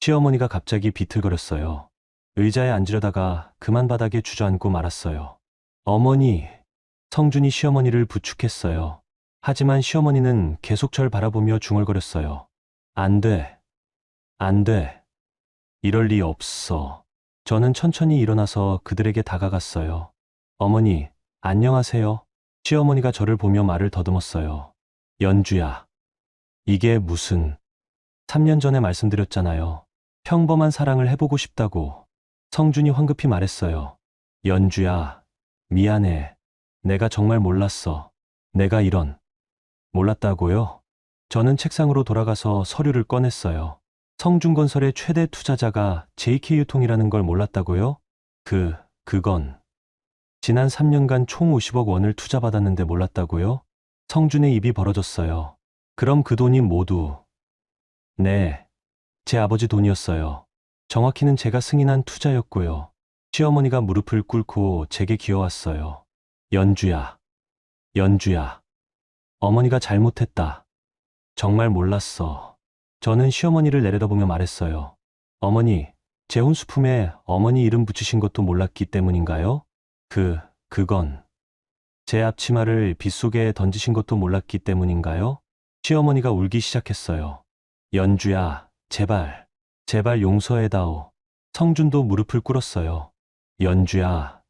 Speaker 2: 시어머니가 갑자기 비틀거렸어요. 의자에 앉으려다가 그만 바닥에 주저앉고 말았어요. 어머니, 성준이 시어머니를 부축했어요. 하지만 시어머니는 계속 절 바라보며 중얼거렸어요. 안 돼. 안 돼. 이럴 리 없어. 저는 천천히 일어나서 그들에게 다가갔어요. 어머니, 안녕하세요. 시어머니가 저를 보며 말을 더듬었어요. 연주야. 이게 무슨... 3년 전에 말씀드렸잖아요. 평범한 사랑을 해보고 싶다고. 성준이 황급히 말했어요. 연주야, 미안해. 내가 정말 몰랐어. 내가 이런... 몰랐다고요? 저는 책상으로 돌아가서 서류를 꺼냈어요. 성준건설의 최대 투자자가 JK유통이라는 걸 몰랐다고요? 그건... 지난 3년간 총 50억 원을 투자받았는데 몰랐다고요? 성준의 입이 벌어졌어요. 그럼 그 돈이 모두 네, 제 아버지 돈이었어요. 정확히는 제가 승인한 투자였고요. 시어머니가 무릎을 꿇고 제게 기어왔어요. 연주야, 연주야. 어머니가 잘못했다. 정말 몰랐어. 저는 시어머니를 내려다보며 말했어요. 어머니, 제 혼수품에 어머니 이름 붙이신 것도 몰랐기 때문인가요? 그건 제 앞치마를 빗속에 던지신 것도 몰랐기 때문인가요? 시어머니가 울기 시작했어요. 연주야, 제발, 제발 용서해다오. 성준도 무릎을 꿇었어요. 연주야,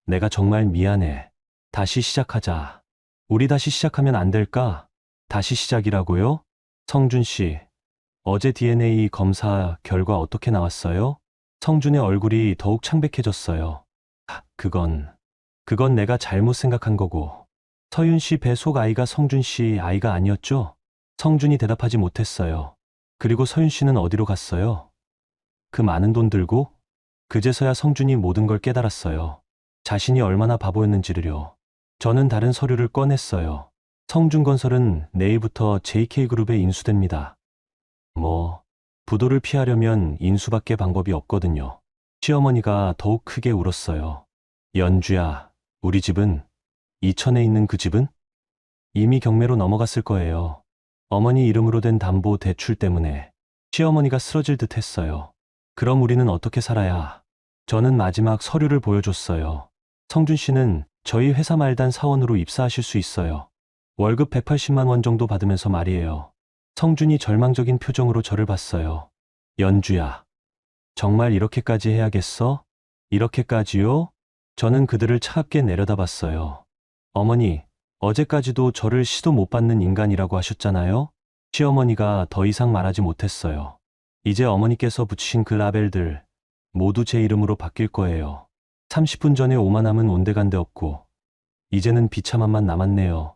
Speaker 2: 내가 정말 미안해. 다시 시작하자. 우리 다시 시작하면 안 될까? 다시 시작이라고요? 성준 씨, 어제 DNA 검사 결과 어떻게 나왔어요? 성준의 얼굴이 더욱 창백해졌어요. 그건 내가 잘못 생각한 거고. 서윤 씨 배 속 아이가 성준 씨 아이가 아니었죠? 성준이 대답하지 못했어요. 그리고 서윤 씨는 어디로 갔어요? 그 많은 돈 들고? 그제서야 성준이 모든 걸 깨달았어요. 자신이 얼마나 바보였는지를요. 저는 다른 서류를 꺼냈어요. 성준건설은 내일부터 JK그룹에 인수됩니다. 부도를 피하려면 인수밖에 방법이 없거든요. 시어머니가 더욱 크게 울었어요. 연주야, 우리 집은, 이천에 있는 그 집은? 이미 경매로 넘어갔을 거예요. 어머니 이름으로 된 담보 대출 때문에 시어머니가 쓰러질 듯 했어요. 그럼 우리는 어떻게 살아야? 저는 마지막 서류를 보여줬어요. 성준 씨는 저희 회사 말단 사원으로 입사하실 수 있어요. 월급 180만 원 정도 받으면서 말이에요. 성준이 절망적인 표정으로 저를 봤어요. 연주야, 정말 이렇게까지 해야겠어? 이렇게까지요? 저는 그들을 차갑게 내려다봤어요. 어머니, 어제까지도 저를 시도 못 받는 인간이라고 하셨잖아요? 시어머니가 더 이상 말하지 못했어요. 이제 어머니께서 붙이신 그 라벨들 모두 제 이름으로 바뀔 거예요. 30분 전에 오만함은 온데간데 없고 이제는 비참함만 남았네요.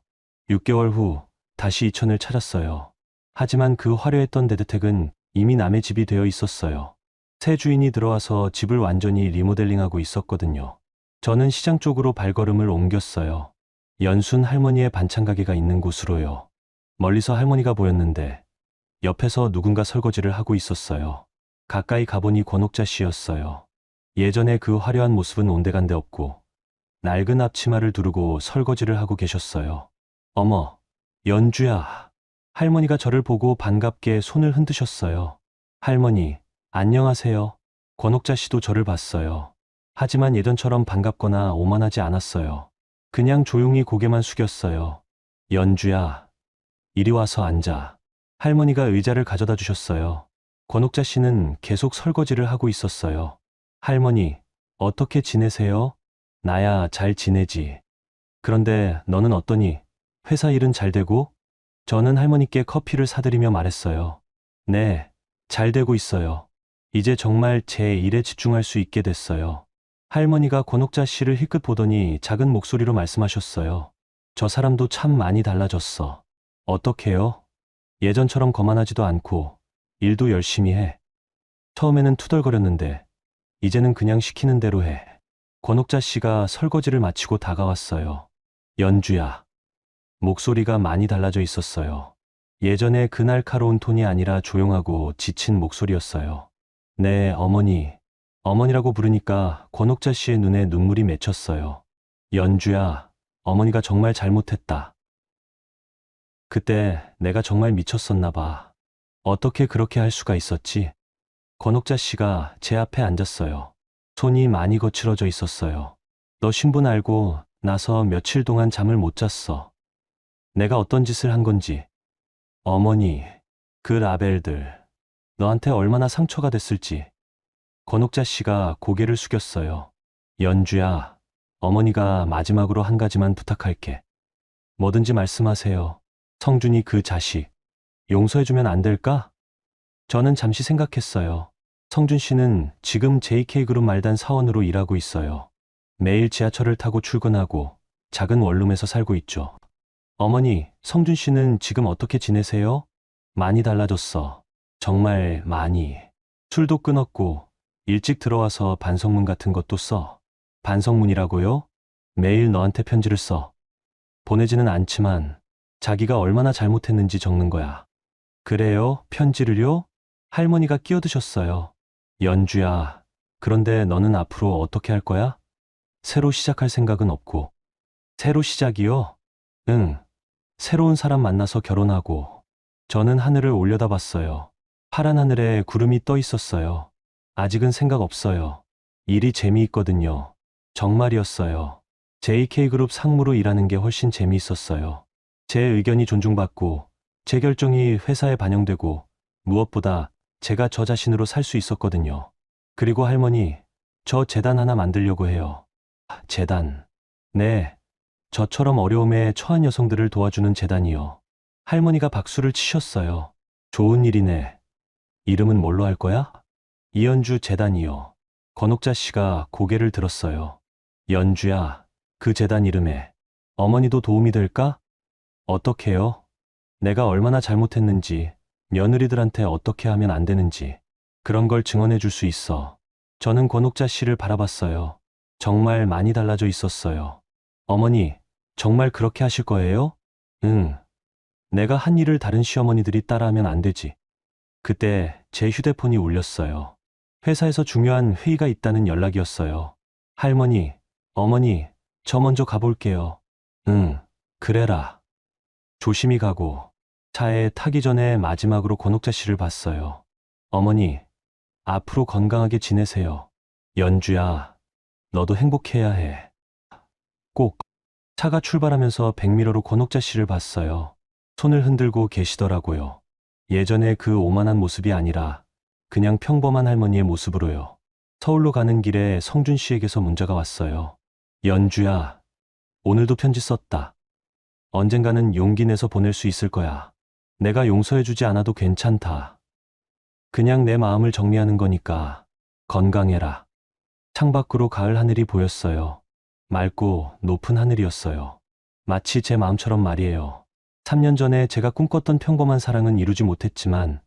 Speaker 2: 6개월 후 다시 이천을 찾았어요. 하지만 그 화려했던 데드텍은 이미 남의 집이 되어 있었어요. 새 주인이 들어와서 집을 완전히 리모델링하고 있었거든요. 저는 시장 쪽으로 발걸음을 옮겼어요. 연순 할머니의 반찬 가게가 있는 곳으로요. 멀리서 할머니가 보였는데 옆에서 누군가 설거지를 하고 있었어요. 가까이 가보니 권옥자 씨였어요. 예전에 그 화려한 모습은 온데간데 없고 낡은 앞치마를 두르고 설거지를 하고 계셨어요. 어머, 연주야. 할머니가 저를 보고 반갑게 손을 흔드셨어요. 할머니, 안녕하세요. 권옥자 씨도 저를 봤어요. 하지만 예전처럼 반갑거나 오만하지 않았어요. 그냥 조용히 고개만 숙였어요. 연주야, 이리 와서 앉아. 할머니가 의자를 가져다 주셨어요. 권옥자 씨는 계속 설거지를 하고 있었어요. 할머니, 어떻게 지내세요? 나야 잘 지내지. 그런데 너는 어떠니? 회사 일은 잘 되고? 저는 할머니께 커피를 사드리며 말했어요. 네, 잘 되고 있어요. 이제 정말 제 일에 집중할 수 있게 됐어요. 할머니가 권옥자 씨를 힐끗 보더니 작은 목소리로 말씀하셨어요. 저 사람도 참 많이 달라졌어. 어떡해요? 예전처럼 거만하지도 않고 일도 열심히 해. 처음에는 투덜거렸는데 이제는 그냥 시키는 대로 해. 권옥자 씨가 설거지를 마치고 다가왔어요. 연주야. 목소리가 많이 달라져 있었어요. 예전에 그 날카로운 톤이 아니라 조용하고 지친 목소리였어요. 네, 어머니. 어머니라고 부르니까 권옥자 씨의 눈에 눈물이 맺혔어요. 연주야, 어머니가 정말 잘못했다. 그때 내가 정말 미쳤었나 봐. 어떻게 그렇게 할 수가 있었지? 권옥자 씨가 제 앞에 앉았어요. 손이 많이 거칠어져 있었어요. 너 신분 알고 나서 며칠 동안 잠을 못 잤어. 내가 어떤 짓을 한 건지. 어머니, 그 라벨들, 너한테 얼마나 상처가 됐을지. 권옥자 씨가 고개를 숙였어요. 연주야, 어머니가 마지막으로 한 가지만 부탁할게. 뭐든지 말씀하세요. 성준이 그 자식, 용서해주면 안 될까? 저는 잠시 생각했어요. 성준 씨는 지금 JK그룹 말단 사원으로 일하고 있어요. 매일 지하철을 타고 출근하고 작은 원룸에서 살고 있죠. 어머니, 성준 씨는 지금 어떻게 지내세요? 많이 달라졌어. 정말 많이. 술도 끊었고 일찍 들어와서 반성문 같은 것도 써. 반성문이라고요? 매일 너한테 편지를 써. 보내지는 않지만 자기가 얼마나 잘못했는지 적는 거야. 그래요? 편지를요? 할머니가 끼어드셨어요. 연주야, 그런데 너는 앞으로 어떻게 할 거야? 새로 시작할 생각은 없고. 새로 시작이요? 응. 새로운 사람 만나서 결혼하고. 저는 하늘을 올려다봤어요. 파란 하늘에 구름이 떠 있었어요. 아직은 생각 없어요. 일이 재미있거든요. 정말이었어요. JK그룹 상무로 일하는 게 훨씬 재미있었어요. 제 의견이 존중받고, 제 결정이 회사에 반영되고, 무엇보다 제가 저 자신으로 살 수 있었거든요. 그리고 할머니, 저 재단 하나 만들려고 해요. 재단. 네. 저처럼 어려움에 처한 여성들을 도와주는 재단이요. 할머니가 박수를 치셨어요. 좋은 일이네. 이름은 뭘로 할 거야? 이연주 재단이요. 권옥자 씨가 고개를 들었어요. 연주야, 그 재단 이름에 어머니도 도움이 될까? 어떻게요? 내가 얼마나 잘못했는지, 며느리들한테 어떻게 하면 안 되는지, 그런 걸 증언해 줄 수 있어. 저는 권옥자 씨를 바라봤어요. 정말 많이 달라져 있었어요. 어머니, 정말 그렇게 하실 거예요? 응. 내가 한 일을 다른 시어머니들이 따라하면 안 되지. 그때 제 휴대폰이 울렸어요. 회사에서 중요한 회의가 있다는 연락이었어요. 할머니, 어머니, 저 먼저 가볼게요. 응, 그래라. 조심히 가고, 차에 타기 전에 마지막으로 권옥자 씨를 봤어요. 어머니, 앞으로 건강하게 지내세요. 연주야, 너도 행복해야 해. 꼭. 차가 출발하면서 백미러로 권옥자 씨를 봤어요. 손을 흔들고 계시더라고요. 예전에 그 오만한 모습이 아니라 그냥 평범한 할머니의 모습으로요. 서울로 가는 길에 성준 씨에게서 문자가 왔어요. 연주야, 오늘도 편지 썼다. 언젠가는 용기 내서 보낼 수 있을 거야. 내가 용서해주지 않아도 괜찮다. 그냥 내 마음을 정리하는 거니까 건강해라. 창밖으로 가을 하늘이 보였어요. 맑고 높은 하늘이었어요. 마치 제 마음처럼 말이에요. 3년 전에 제가 꿈꿨던 평범한 사랑은 이루지 못했지만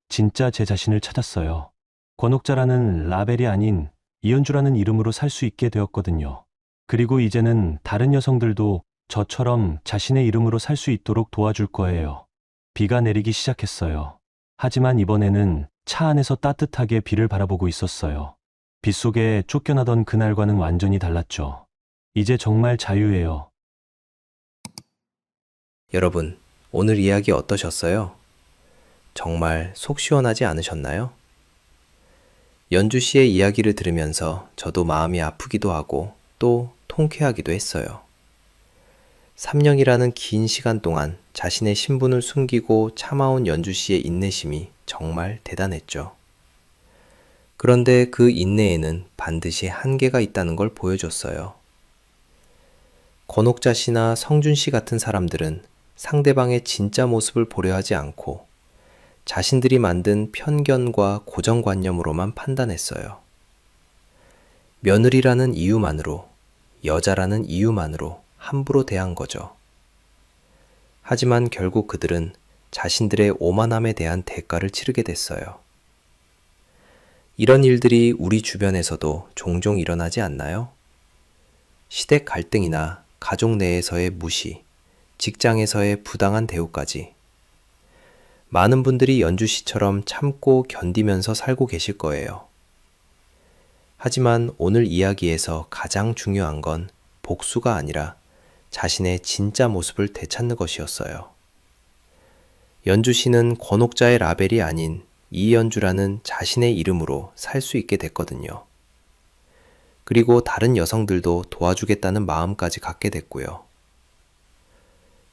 Speaker 2: 진짜 제 자신을 찾았어요. 권옥자라는 라벨이 아닌 이연주라는 이름으로 살 수 있게 되었거든요. 그리고 이제는 다른 여성들도 저처럼 자신의 이름으로 살 수 있도록 도와줄 거예요. 비가 내리기 시작했어요. 하지만 이번에는 차 안에서 따뜻하게 비를 바라보고 있었어요. 빗속에 쫓겨나던 그날과는 완전히 달랐죠. 이제 정말 자유예요.
Speaker 1: 여러분, 오늘 이야기 어떠셨어요? 정말 속 시원하지 않으셨나요? 연주 씨의 이야기를 들으면서 저도 마음이 아프기도 하고 또 통쾌하기도 했어요. 3년이라는 긴 시간 동안 자신의 신분을 숨기고 참아온 연주 씨의 인내심이 정말 대단했죠. 그런데 그 인내에는 반드시 한계가 있다는 걸 보여줬어요. 권옥자 씨나 성준 씨 같은 사람들은 상대방의 진짜 모습을 보려 하지 않고 자신들이 만든 편견과 고정관념으로만 판단했어요. 며느리라는 이유만으로, 여자라는 이유만으로 함부로 대한 거죠. 하지만 결국 그들은 자신들의 오만함에 대한 대가를 치르게 됐어요. 이런 일들이 우리 주변에서도 종종 일어나지 않나요? 시댁 갈등이나 가족 내에서의 무시, 직장에서의 부당한 대우까지. 많은 분들이 연주 씨처럼 참고 견디면서 살고 계실 거예요. 하지만 오늘 이야기에서 가장 중요한 건 복수가 아니라 자신의 진짜 모습을 되찾는 것이었어요. 연주 씨는 권옥자의 라벨이 아닌 이연주라는 자신의 이름으로 살 수 있게 됐거든요. 그리고 다른 여성들도 도와주겠다는 마음까지 갖게 됐고요.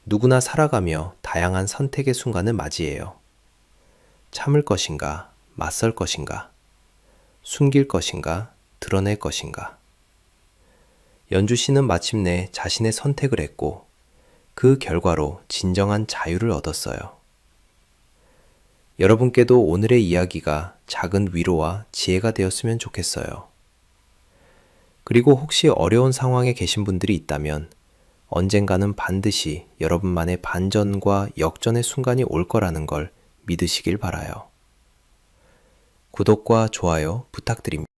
Speaker 1: 누구나 살아가며 다양한 선택의 순간을 맞이해요. 참을 것인가, 맞설 것인가, 숨길 것인가, 드러낼 것인가. 연주 씨는 마침내 자신의 선택을 했고 그 결과로 진정한 자유를 얻었어요. 여러분께도 오늘의 이야기가 작은 위로와 지혜가 되었으면 좋겠어요. 그리고 혹시 어려운 상황에 계신 분들이 있다면 언젠가는 반드시 여러분만의 반전과 역전의 순간이 올 거라는 걸 믿으시길 바라요. 구독과 좋아요 부탁드립니다.